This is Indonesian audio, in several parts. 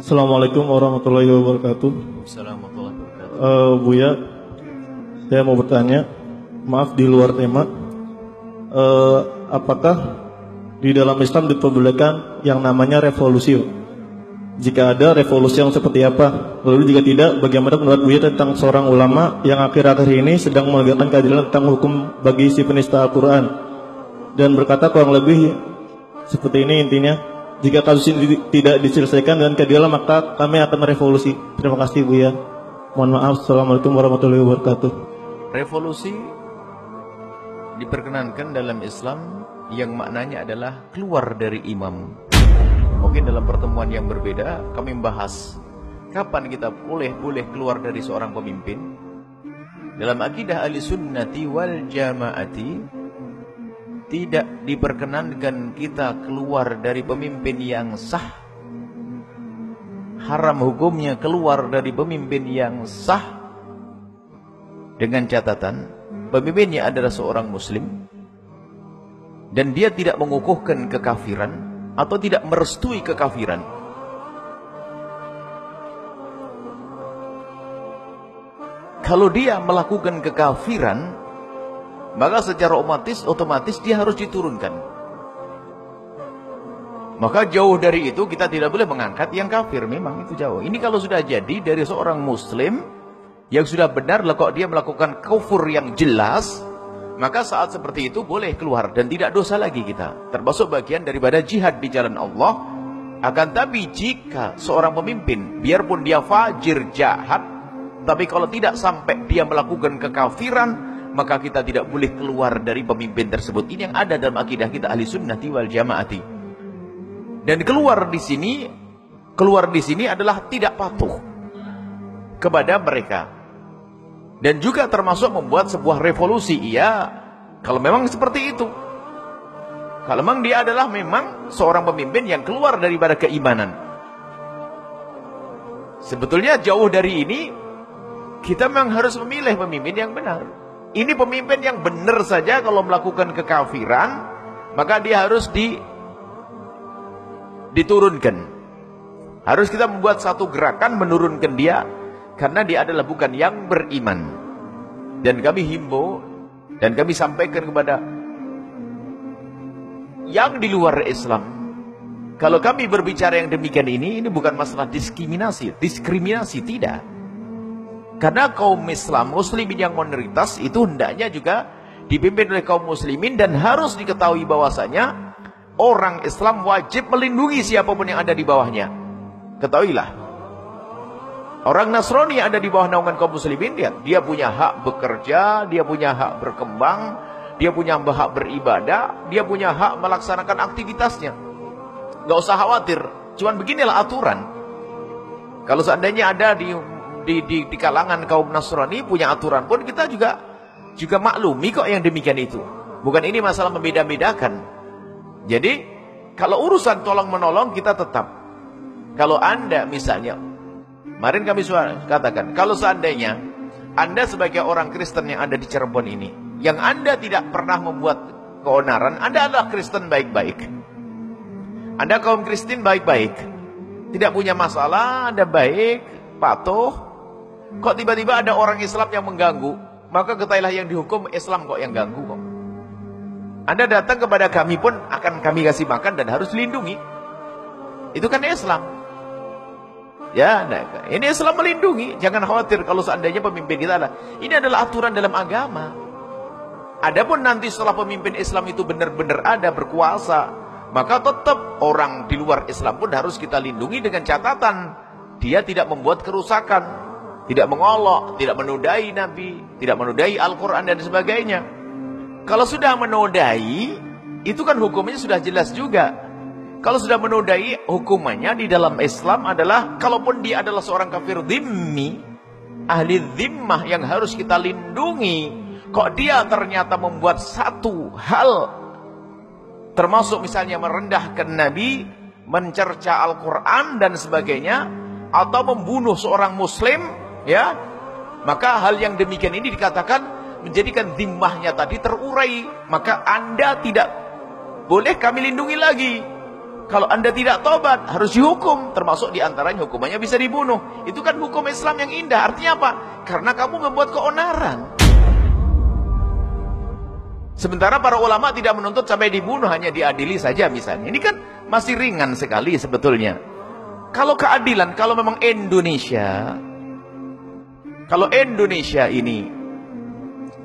Assalamualaikum warahmatullahi wabarakatuh. Assalamualaikum warahmatullahi wabarakatuh. Buya, saya mau bertanya, maaf di luar tema, apakah di dalam Islam diperbolehkan yang namanya revolusi? Jika ada, revolusi yang seperti apa? Lalu jika tidak, bagaimana pendapat Buya tentang seorang ulama yang akhir-akhir ini sedang menegakkan keadilan tentang hukum bagi si penista Al-Quran dan berkata kurang lebih seperti ini intinya, jika kasus ini tidak diselesaikan dengan keadilan maka kami akan merevolusi. Terima kasih Buya. Mohon maaf. Assalamualaikum warahmatullahi wabarakatuh. Revolusi diperkenankan dalam Islam yang maknanya adalah keluar dari imam. Mungkin dalam pertemuan yang berbeda kami membahas kapan kita boleh keluar dari seorang pemimpin. Dalam akidah Ahlussunnati wal Jamaati tidak diperkenankan kita keluar dari pemimpin yang sah. Haram hukumnya keluar dari pemimpin yang sah dengan catatan pemimpinnya adalah seorang muslim dan dia tidak mengukuhkan kekafiran atau tidak merestui kekafiran. Kalau dia melakukan kekafiran, maka secara otomatis dia harus diturunkan. Maka jauh dari itu kita tidak boleh mengangkat yang kafir, memang itu jauh. Ini kalau sudah jadi dari seorang muslim yang sudah benar kok dia melakukan kufur yang jelas, maka saat seperti itu boleh keluar dan tidak dosa lagi kita. Termasuk bagian daripada jihad di jalan Allah. Akan tapi jika seorang pemimpin, biarpun dia fajir jahat, tapi kalau tidak sampai dia melakukan kekafiran, maka kita tidak boleh keluar dari pemimpin tersebut. Ini yang ada dalam akidah kita Ahlussunnati wal Jamaati. Dan keluar di sini adalah tidak patuh kepada mereka. Dan juga termasuk membuat sebuah revolusi. Iya, kalau memang seperti itu. Kalau memang dia adalah memang seorang pemimpin yang keluar daripada keimanan. Sebetulnya jauh dari ini, kita memang harus memilih pemimpin yang benar. Ini pemimpin yang benar saja kalau melakukan kekafiran, maka dia harus diturunkan. Harus kita membuat satu gerakan menurunkan dia, karena dia adalah bukan yang beriman. Dan kami himbau dan kami sampaikan kepada yang di luar Islam, kalau kami berbicara yang demikian ini bukan masalah diskriminasi tidak. Karena kaum Islam, muslimin yang minoritas itu hendaknya juga dipimpin oleh kaum muslimin, dan harus diketahui bahwasanya orang Islam wajib melindungi siapapun yang ada di bawahnya. Ketahuilah, orang Nasrani yang ada di bawah naungan kaum muslimin, dia punya hak bekerja, dia punya hak berkembang, dia punya hak beribadah, dia punya hak melaksanakan aktivitasnya. Gak usah khawatir, cuman beginilah aturan. Kalau seandainya ada di kalangan kaum Nasrani punya aturan pun, kita juga maklumi kok yang demikian itu. Bukan ini masalah membeda-bedakan. Jadi kalau urusan tolong menolong kita tetap. Kalau Anda misalnya, kemarin kami katakan, kalau seandainya Anda sebagai orang Kristen yang ada di Cirebon ini, yang Anda tidak pernah membuat keonaran, Anda adalah Kristen baik-baik. Anda kaum Kristen baik-baik, tidak punya masalah, Anda baik, patuh. Kok tiba-tiba ada orang Islam yang mengganggu, maka ketahuilah yang dihukum Islam kok yang ganggu kok. Anda datang kepada kami pun akan kami kasih makan dan harus dilindungi. Itu kan Islam. Ya, nah, ini Islam melindungi. Jangan khawatir kalau seandainya pemimpin kita ini adalah aturan dalam agama. Adapun nanti setelah pemimpin Islam itu benar-benar ada berkuasa, maka tetap orang di luar Islam pun harus kita lindungi dengan catatan dia tidak membuat kerusakan, tidak mengolok, tidak menodai Nabi, tidak menodai Al-Quran dan sebagainya. Kalau sudah menodai, itu kan hukumnya sudah jelas juga. Kalau sudah menodai, hukumannya di dalam Islam adalah, kalaupun dia adalah seorang kafir dhimmi, ahli dhimmah yang harus kita lindungi, kok dia ternyata membuat satu hal, termasuk misalnya merendahkan Nabi, mencerca Al-Quran dan sebagainya, atau membunuh seorang muslim, ya, maka hal yang demikian ini dikatakan menjadikan dhimmahnya tadi terurai, maka Anda tidak boleh kami lindungi lagi. Kalau Anda tidak tobat, harus dihukum. Termasuk diantaranya hukumannya bisa dibunuh. Itu kan hukum Islam yang indah. Artinya apa? Karena kamu membuat keonaran. Sementara para ulama tidak menuntut sampai dibunuh, hanya diadili saja misalnya. Ini kan masih ringan sekali sebetulnya. Kalau keadilan, kalau memang Indonesia, kalau Indonesia ini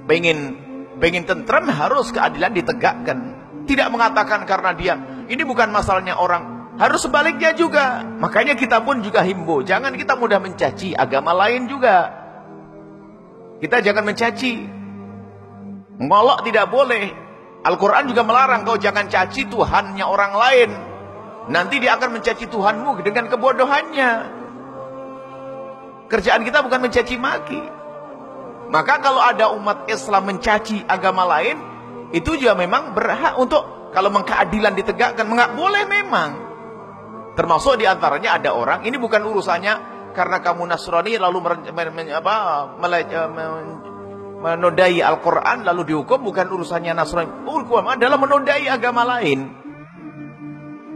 pengen tentram, harus keadilan ditegakkan. Tidak mengatakan karena dia, ini bukan masalahnya orang, harus sebaliknya juga. Makanya kita pun juga himbau, jangan kita mudah mencaci agama lain juga. Kita jangan mencaci. Ngolok tidak boleh. Al-Quran juga melarang kau jangan caci Tuhannya orang lain. Nanti dia akan mencaci Tuhanmu dengan kebodohannya. Kerjaan kita bukan mencaci maki. Maka kalau ada umat Islam mencaci agama lain, itu juga memang berhak untuk, kalau keadilan ditegakkan, nggak boleh memang. Termasuk diantaranya ada orang, ini bukan urusannya karena kamu Nasrani lalu menodai Al-Quran lalu dihukum, bukan urusannya Nasrani. Hukum adalah menodai agama lain,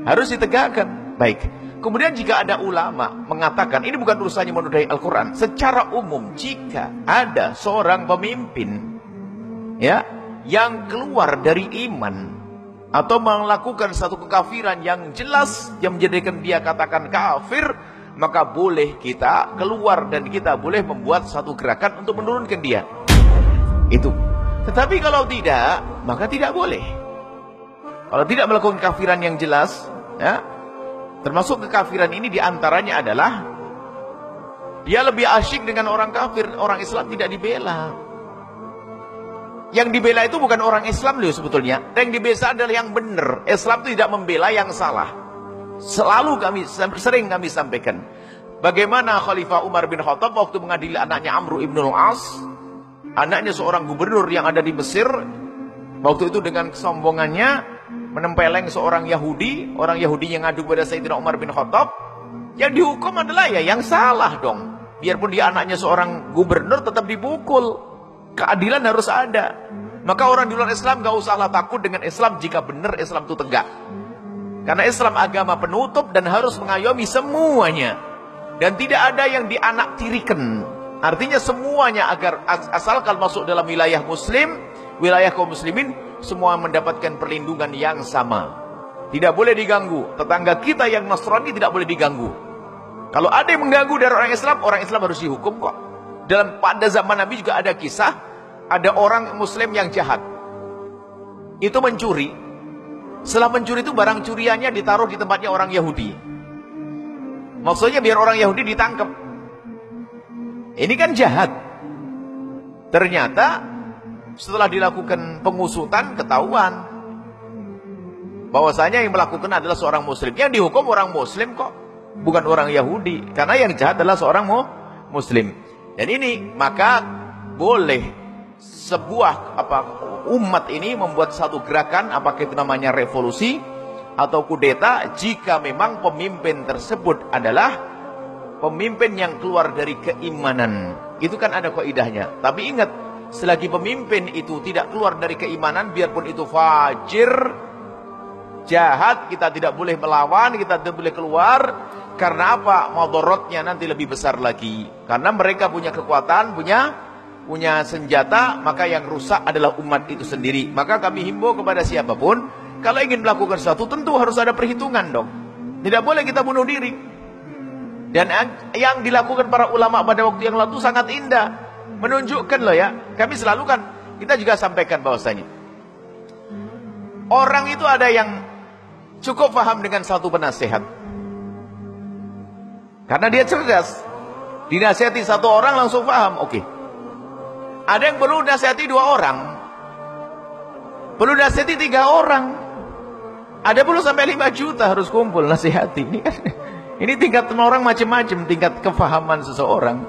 harus ditegakkan. Baik. Kemudian jika ada ulama mengatakan ini bukan urusannya menodai Al-Quran, secara umum jika ada seorang pemimpin ya yang keluar dari iman atau melakukan satu kekafiran yang jelas yang menjadikan dia katakan kafir, maka boleh kita keluar dan kita boleh membuat satu gerakan untuk menurunkan dia. Itu. Tetapi kalau tidak, maka tidak boleh. Kalau tidak melakukan kafiran yang jelas, ya, termasuk kekafiran ini diantaranya adalah dia lebih asyik dengan orang kafir, orang Islam tidak dibela. Yang dibela itu bukan orang Islam loh sebetulnya. Yang dibela adalah yang benar. Islam itu tidak membela yang salah. Sering kami sampaikan. Bagaimana Khalifah Umar bin Khattab waktu mengadili anaknya Amr ibn al-As, anaknya seorang gubernur yang ada di Mesir. Waktu itu dengan kesombongannya menempeleng seorang Yahudi, orang Yahudi yang ngadu kepada Sayyidina Umar bin Khattab. Yang dihukum adalah ya yang salah dong. Biarpun dia anaknya seorang gubernur tetap dipukul. Keadilan harus ada. Maka orang di luar Islam gak usahlah takut dengan Islam jika benar Islam itu tegak. Karena Islam agama penutup dan harus mengayomi semuanya. Dan tidak ada yang dianaktirikan. Artinya semuanya agar asalkan masuk dalam wilayah muslim, wilayah kaum muslimin, semua mendapatkan perlindungan yang sama. Tidak boleh diganggu. Tetangga kita yang Nasrani tidak boleh diganggu. Kalau ada yang mengganggu dari orang Islam harus dihukum kok. Pada zaman Nabi juga ada kisah, ada orang muslim yang jahat. Itu mencuri. Setelah mencuri itu barang curiannya ditaruh di tempatnya orang Yahudi. Maksudnya biar orang Yahudi ditangkap. Ini kan jahat. Ternyata setelah dilakukan pengusutan ketahuan bahwasanya yang melakukan adalah seorang muslim. Yang dihukum orang muslim kok, bukan orang Yahudi. Karena yang jahat adalah seorang muslim. Dan ini maka boleh sebuah umat ini membuat satu gerakan, apakah itu namanya revolusi atau kudeta, jika memang pemimpin tersebut adalah pemimpin yang keluar dari keimanan. Itu kan ada kaidahnya. Tapi ingat, selagi pemimpin itu tidak keluar dari keimanan, biarpun itu fajir, jahat, kita tidak boleh melawan, kita tidak boleh keluar. Karena apa? Madorotnya nanti lebih besar lagi. Karena mereka punya kekuatan, punya senjata, maka yang rusak adalah umat itu sendiri. Maka kami himbau kepada siapapun, kalau ingin melakukan sesuatu tentu harus ada perhitungan dong. Tidak boleh kita bunuh diri. Dan yang dilakukan para ulama pada waktu yang lalu sangat indah. Menunjukkan loh ya, kami selalu kan, kita juga sampaikan bahwasanya orang itu ada yang cukup paham dengan satu penasehat. Karena dia cerdas. Dinasihati satu orang langsung paham. Oke. Ada yang perlu nasihati 2 orang. Perlu nasihati 3 orang. Ada perlu sampai 5 juta harus kumpul nasihati. Ini tingkat orang macam-macam, tingkat kefahaman seseorang.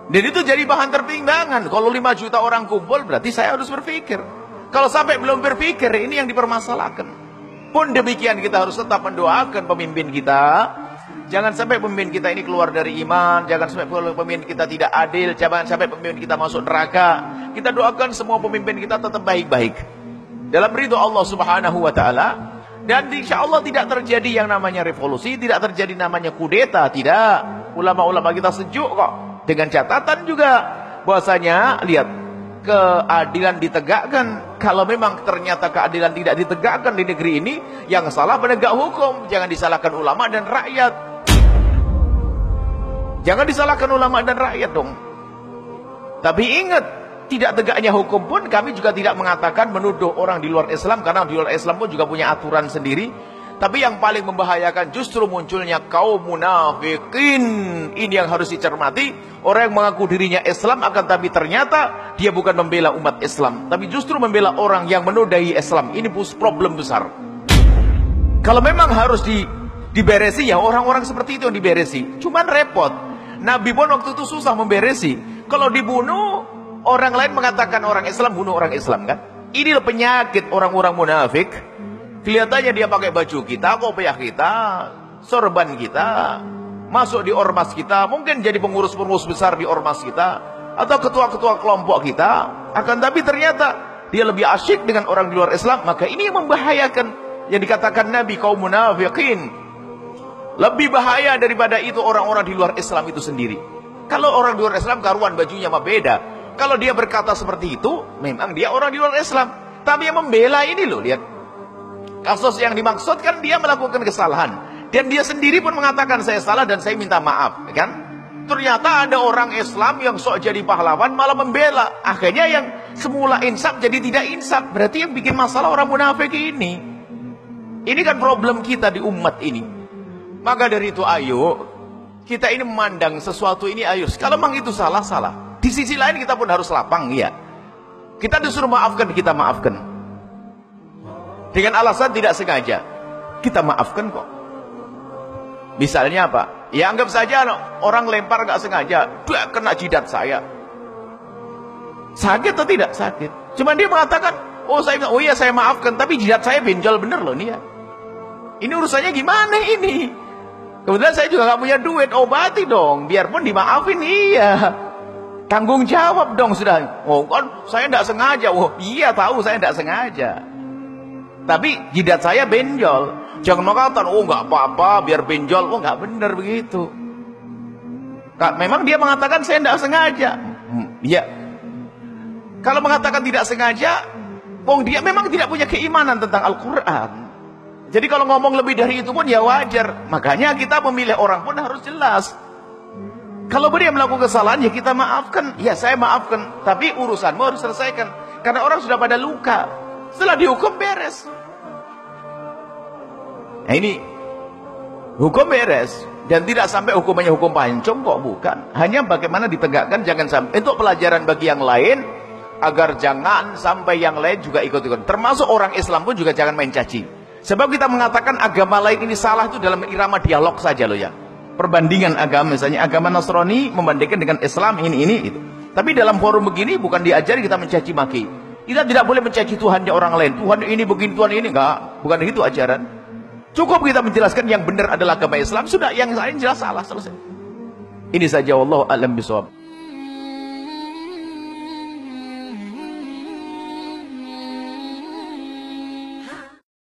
Dan itu jadi bahan pertimbangan. Kalau 5 juta orang kumpul berarti saya harus berpikir. Kalau sampai belum berpikir, ini yang dipermasalahkan. Pun demikian kita harus tetap mendoakan pemimpin kita. Jangan sampai pemimpin kita ini keluar dari iman. Jangan sampai pemimpin kita tidak adil. Jangan sampai pemimpin kita masuk neraka. Kita doakan semua pemimpin kita tetap baik-baik dalam ridho Allah subhanahu wa ta'ala. Dan insya Allah tidak terjadi yang namanya revolusi, tidak terjadi namanya kudeta, tidak. Ulama-ulama kita sejuk kok. Dengan catatan juga bahwasanya lihat, keadilan ditegakkan. Kalau memang ternyata keadilan tidak ditegakkan di negeri ini, yang salah penegak hukum. Jangan disalahkan ulama dan rakyat. Jangan disalahkan ulama dan rakyat dong. Tapi ingat, tidak tegaknya hukum pun kami juga tidak mengatakan menuduh orang di luar Islam, karena di luar Islam pun juga punya aturan sendiri. Tapi yang paling membahayakan justru munculnya kaum munafikin. Ini yang harus dicermati. Orang yang mengaku dirinya Islam, akan tapi ternyata dia bukan membela umat Islam, tapi justru membela orang yang menodai Islam. Ini problem besar. Kalau memang harus diberesi, ya orang-orang seperti itu yang diberesi. Cuman repot. Nabi pun waktu itu susah memberesi. Kalau dibunuh, orang lain mengatakan orang Islam, bunuh orang Islam kan. Ini penyakit orang-orang munafik. Kelihatannya dia pakai baju kita, kopiah kita, sorban kita, masuk di ormas kita, mungkin jadi pengurus-pengurus besar di ormas kita, atau ketua-ketua kelompok kita. Akan tapi ternyata dia lebih asyik dengan orang di luar Islam. Maka ini yang membahayakan. Yang dikatakan Nabi, kaum munafikin. Lebih bahaya daripada itu orang-orang di luar Islam itu sendiri. Kalau orang di luar Islam karuan bajunya mah beda. Kalau dia berkata seperti itu, memang dia orang di luar Islam. Tapi yang membela ini loh, lihat. Kasus yang dimaksudkan dia melakukan kesalahan. Dan dia sendiri pun mengatakan saya salah dan saya minta maaf. Kan? Ternyata ada orang Islam yang sok jadi pahlawan malah membela. Akhirnya yang semula insaf jadi tidak insaf. Berarti yang bikin masalah orang munafik ini. Ini kan problem kita di umat ini. Maka dari itu ayo, kita ini memandang sesuatu ini ayo. Kalau memang itu salah, salah. Di sisi lain kita pun harus lapang, ya. Kita disuruh maafkan, kita maafkan. Dengan alasan tidak sengaja, kita maafkan kok. Misalnya apa? Ya anggap saja orang lempar gak sengaja, dia kena jidat saya. Sakit atau tidak? Sakit. Cuma dia mengatakan, oh iya saya maafkan, tapi jidat saya benjol bener loh nih ya. Ini urusannya gimana ini? Kebetulan saya juga gak punya duit, obati dong, biarpun dimaafin, iya. Tanggung jawab dong sudah. Oh kan saya tidak sengaja. Oh iya tahu saya tidak sengaja. Tapi jidat saya benjol. Jangan mengatakan, oh nggak apa-apa, biar benjol. Oh nggak benar begitu. Memang dia mengatakan saya tidak sengaja. Iya. Kalau mengatakan tidak sengaja, dia memang tidak punya keimanan tentang Al-Quran. Jadi kalau ngomong lebih dari itu pun ya wajar. Makanya kita memilih orang pun harus jelas. Kalau dia melakukan kesalahan, ya kita maafkan. Ya saya maafkan. Tapi urusanmu harus selesaikan. Karena orang sudah pada luka. Setelah dihukum beres. Nah ini hukum beres. Dan tidak sampai hukumannya hukum pancung kok, bukan. Hanya bagaimana ditegakkan, jangan sampai. Untuk pelajaran bagi yang lain, agar jangan sampai yang lain juga ikut-ikut. Termasuk orang Islam pun juga jangan main caci. Sebab kita mengatakan agama lain ini salah itu dalam irama dialog saja loh ya. Perbandingan agama, misalnya agama Nasrani membandingkan dengan Islam ini itu. Tapi dalam forum begini bukan diajari kita mencaci maki. Kita tidak boleh mencaci Tuhannya orang lain. Tuhan ini begini, Tuhan ini enggak. Bukan itu ajaran. Cukup kita menjelaskan yang benar adalah agama Islam. Sudah, yang lain jelas salah, selesai. Ini saja, wallahu a'lam bishawab.